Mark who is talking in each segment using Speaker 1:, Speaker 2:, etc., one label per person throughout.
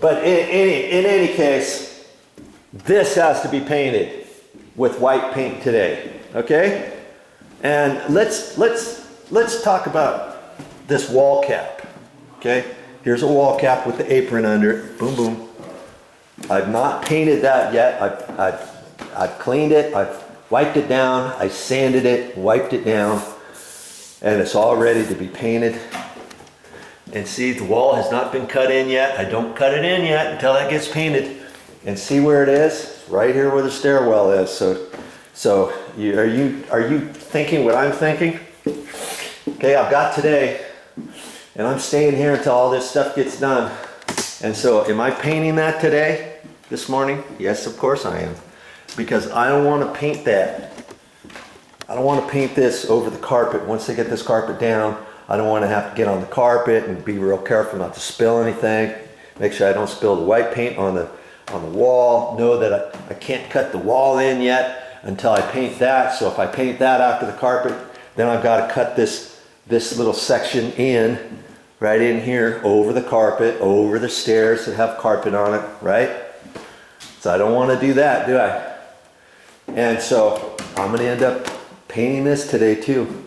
Speaker 1: But in any case, this has to be painted with white paint today, okay? And let's talk about this wall cap, okay? Here's a wall cap with the apron under it, boom, boom. I've not painted that yet. I've cleaned it, I've wiped it down, I sanded it, wiped it down, and it's all ready to be painted. And see, the wall has not been cut in yet. I don't cut it in yet until that gets painted. And see where it is? Right here where the stairwell is. So are you thinking what I'm thinking? Okay, I've got today, and I'm staying here until all this stuff gets done. And so am I painting that today, this morning? Yes, of course I am. Because I don't want to paint that. I don't want to paint this over the carpet. Once they get this carpet down, I don't want to have to get on the carpet and be real careful not to spill anything. Make sure I don't spill the white paint on the wall. Know that I can't cut the wall in yet until I paint that. So if I paint that after the carpet, then I've got to cut this little section in, right in here, over the carpet, over the stairs that have carpet on it, right? So I don't want to do that, do I? And so I'm going to end up painting this today too.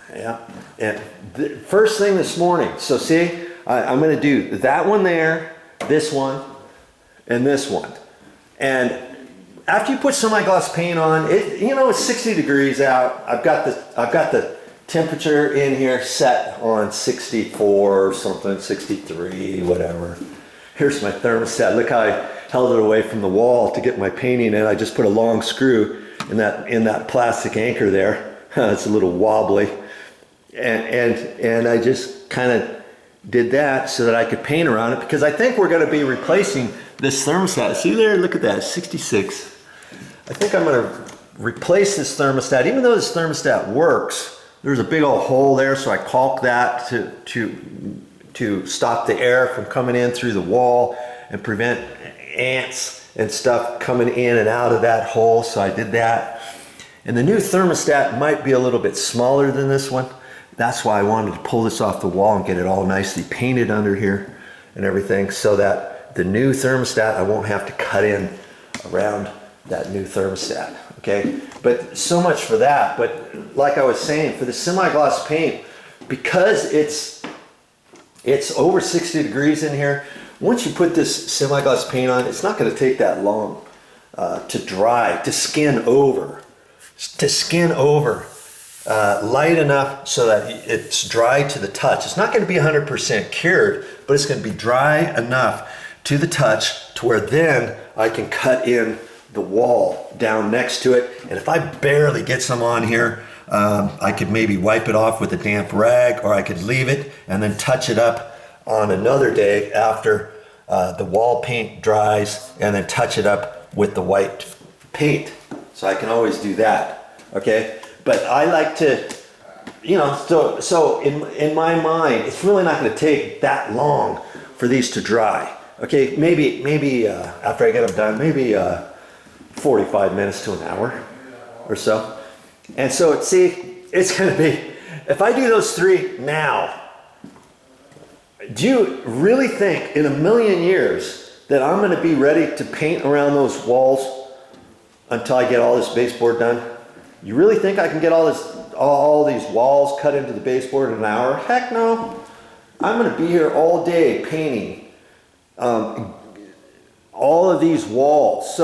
Speaker 1: Yeah. And the first thing this morning, so see, I'm going to do that one there, this one, and this one. And after you put semi-gloss paint on, it's 60 degrees out. I've got the temperature in here set on 64 or something, 63, whatever. Here's my thermostat. Look how I held it away from the wall to get my painting in. I just put a long screw in that plastic anchor there. It's a little wobbly. And I just kind of did that so that I could paint around it, because I think we're going to be replacing this thermostat. See there, look at that, 66. I think I'm going to replace this thermostat. Even though this thermostat works, there's a big old hole there, so I caulked that to stop the air from coming in through the wall and prevent ants and stuff coming in and out of that hole, so I did that. And the new thermostat might be a little bit smaller than this one. That's why I wanted to pull this off the wall and get it all nicely painted under here and everything, so that the new thermostat, I won't have to cut in around that new thermostat, okay? But so much for that. But like I was saying, for the semi-gloss paint, because it's over 60 degrees in here, once you put this semi-gloss paint on, it's not going to take that long to dry, to skin over. Light enough so that it's dry to the touch. It's not going to be 100% cured, but it's going to be dry enough to the touch to where then I can cut in the wall down next to it. And if I barely get some on here, I could maybe wipe it off with a damp rag, or I could leave it and then touch it up on another day after the wall paint dries, and then touch it up with the white paint. So I can always do that, okay? But I like to, so in my mind, it's really not going to take that long for these to dry. Okay, maybe after I get them done, maybe 45 minutes to an hour or so. And so it's going to be, if I do those three now, do you really think in a million years that I'm going to be ready to paint around those walls until I get all this baseboard done? You really think I can get all these walls cut into the baseboard in an hour? Heck no. I'm going to be here all day painting all of these walls.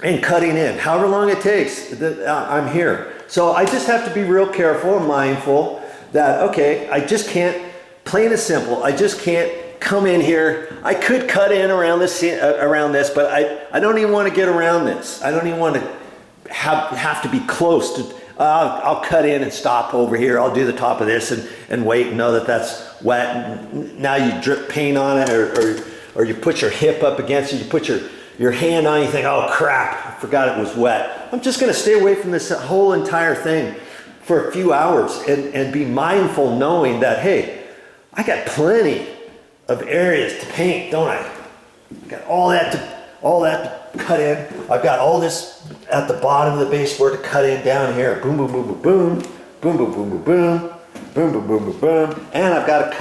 Speaker 1: And cutting in, however long it takes, I'm here. So I just have to be real careful and mindful that, okay, I just can't, plain and simple, I just can't come in here. I could cut in around this, but I don't even want to get around this. I don't even want to have to be close to. I'll cut in and stop over here. I'll do the top of this and wait and know that that's wet. And now you drip paint on it, or you put your hip up against it. You put your hand on it, you think, oh crap, I forgot it was wet. I'm just going to stay away from this whole entire thing for a few hours and be mindful, knowing that, hey, I got plenty of areas to paint, don't I? Got all that to cut in. I've got all this at the bottom of the baseboard to cut in down here. Boom, boom, boom, boom, boom, boom, boom, boom, boom, boom, boom, boom, boom, boom, boom. And I got to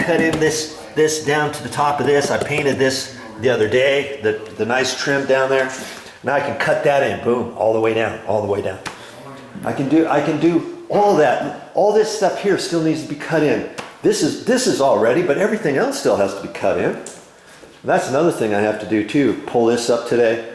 Speaker 1: cut in this this down to the top of this. I painted this the other day, the nice trim down there. Now I can cut that in, boom, all the way down, all the way down. I can do all that. All this stuff here still needs to be cut in. This is all ready, but everything else still has to be cut in. That's another thing I have to do too. Pull this up today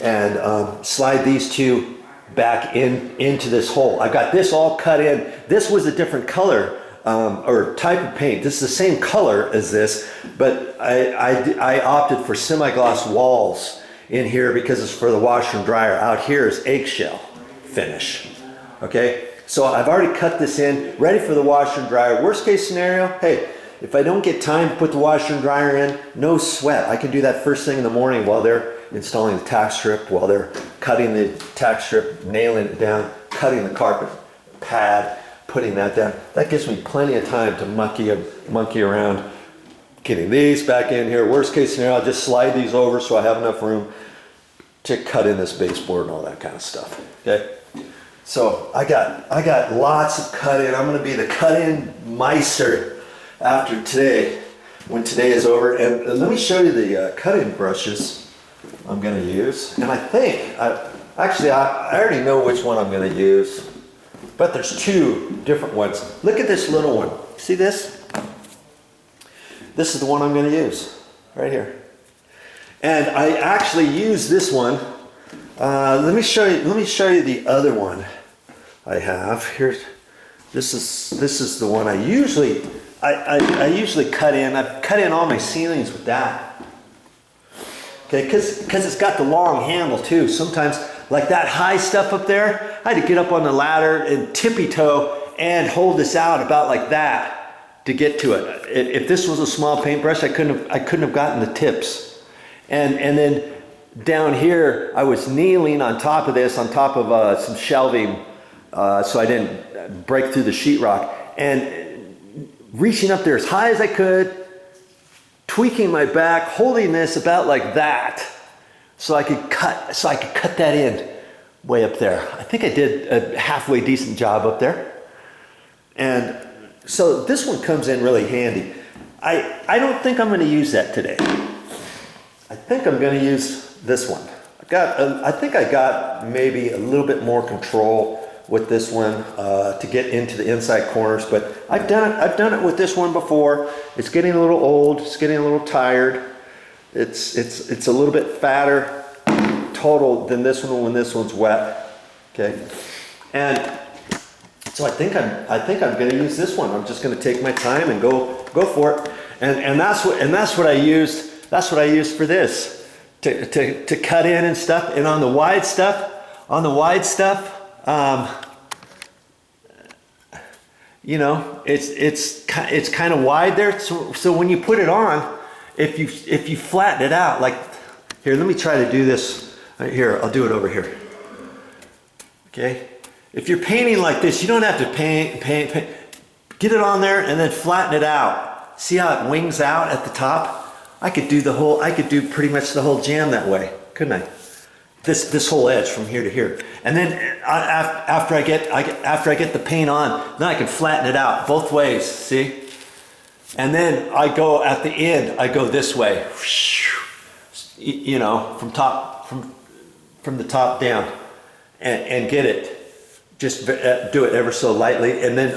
Speaker 1: and slide these two back into this hole. I got this all cut in. This was a different color or type of paint. This is the same color as this, but I opted for semi-gloss walls in here because it's for the washer and dryer. Out here is eggshell finish. Okay, so I've already cut this in, ready for the washer and dryer. Worst case scenario, hey, if I don't get time to put the washer and dryer in, no sweat. I can do that first thing in the morning while they're installing the tack strip, while they're cutting the tack strip, nailing it down, cutting the carpet pad, putting that down. That gives me plenty of time to monkey around, getting these back in here. Worst case scenario, I'll just slide these over so I have enough room to cut in this baseboard and all that kind of stuff. Okay. So I got lots of cut in. I'm going to be the cut in meister after today, when today is over. And let me show you the cut in brushes I'm going to use. And I think, I already know which one I'm going to use, but there's two different ones. Look at this little one. See this? This is the one I'm going to use right here. And I actually use this one. Let me show you the other one I have here. This is the one I usually cut in. I've cut in all my ceilings with that. Okay, because it's got the long handle too. Sometimes, like that high stuff up there, I had to get up on the ladder and tippy toe and hold this out about like that to get to it. If this was a small paintbrush, I couldn't have gotten the tips. And then down here, I was kneeling on top of this, on top of some shelving, so I didn't break through the sheetrock, and reaching up there as high as I could, tweaking my back, holding this about like that, so I could cut that in way up there. I think I did a halfway decent job up there. And so this one comes in really handy. I don't think I'm going to use that today. I think I'm going to use this one. I think I got maybe a little bit more control with this one to get into the inside corners, but I've done it with this one before. It's getting a little old. It's getting a little tired. It's a little bit fatter total than this one when this one's wet. Okay, and so I think I'm going to use this one. I'm just going to take my time and go for it. And that's what I used. That's what I used for this to cut in and stuff. And on the wide stuff, you know, it's kind of wide there. So when you put it on, if you flatten it out, like here, let me try to do this. Here, I'll do it over here. Okay. If you're painting like this, you don't have to paint. Get it on there and then flatten it out. See how it wings out at the top? I could do pretty much the whole jam that way, couldn't I? This whole edge from here to here. And then after I get the paint on, then I can flatten it out both ways, see? And then I go at the end, I go this way. You know, from the top down and get it. Just do it ever so lightly, and then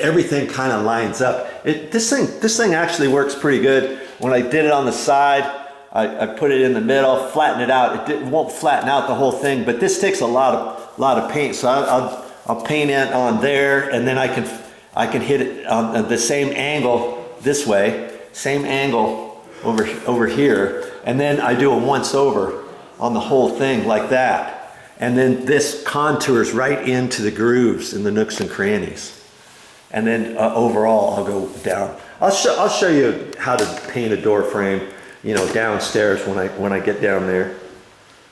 Speaker 1: everything kind of lines up. This thing actually works pretty good. When I did it on the side, I put it in the middle, flatten it out. It won't flatten out the whole thing, but this takes a lot of paint. So I'll paint it on there, and then I can hit it on the same angle this way, same angle over here, and then I do a once over on the whole thing like that. And then this contours right into the grooves in the nooks and crannies. And then overall, I'll go down. I'll show you how to paint a door frame, you know, downstairs when I get down there.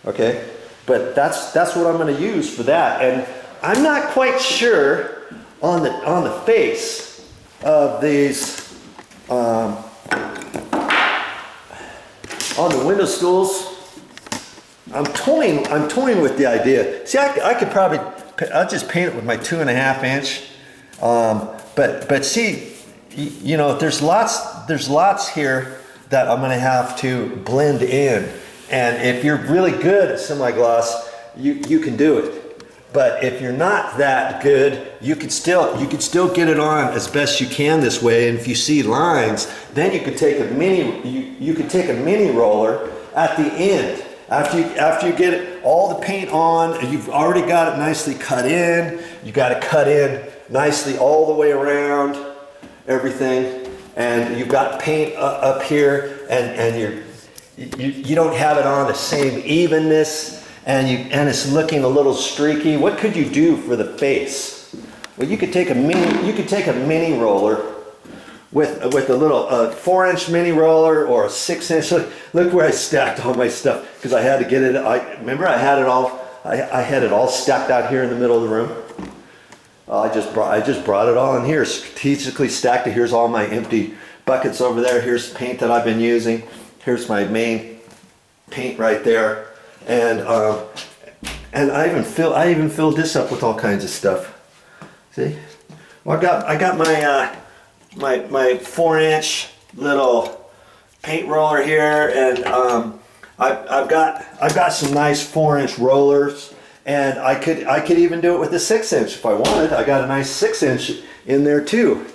Speaker 1: Okay, but that's what I'm going to use for that. And I'm not quite sure on the face of these on the window stools. I'm toying with the idea. See, I could probably, I'll just paint it with my 2.5 inch. But see, you know, there's lots lots here that I'm going to have to blend in. And if you're really good at semi-gloss, you can do it. But if you're not that good, you could still get it on as best you can this way. And if you see lines, then you could take a mini roller at the end. After you get all the paint on, and you've already got it nicely cut in. You got to cut in nicely all the way around everything, and you've got paint up here, and you don't have it on the same evenness. And it's looking a little streaky. What could you do for the face? Well, you could take a mini roller with a little 4-inch mini roller or a 6-inch. Look where I stacked all my stuff because I had to get it. Remember I had it all. I had it all stacked out here in the middle of the room. I just brought it all in here, strategically stacked it. Here's all my empty buckets over there. Here's paint that I've been using. Here's my main paint right there. And I even filled this up with all kinds of stuff. See? Well, I got my 4-inch little paint roller here, and I've got some nice 4-inch rollers, and I could even do it with a 6-inch if I wanted. I got a nice 6-inch in there too,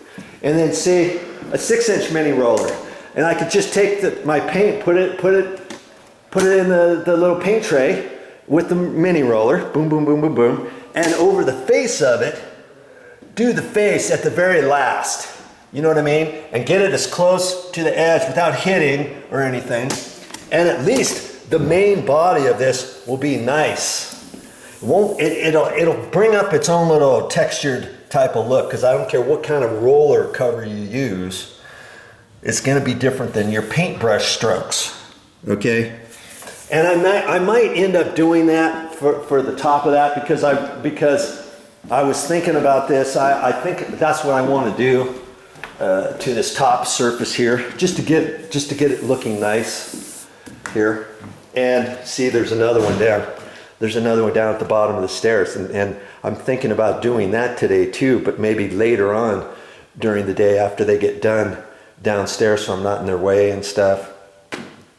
Speaker 1: and then see a 6-inch mini roller, and I could just take my paint, put it in the little paint tray with the mini roller, boom, boom, boom, boom, boom, and over the face of it, do the face at the very last. You know what I mean? And get it as close to the edge without hitting or anything. And at least the main body of this will be nice. It'll bring up its own little textured type of look, because I don't care what kind of roller cover you use, it's going to be different than your paintbrush strokes. Okay? And I might end up doing that for the top of that because I was thinking about this. I think that's what I want to do to this top surface here, just to get it looking nice here. And see, there's another one down. There's another one down at the bottom of the stairs, and I'm thinking about doing that today too, but maybe later on during the day after they get done downstairs, so I'm not in their way and stuff.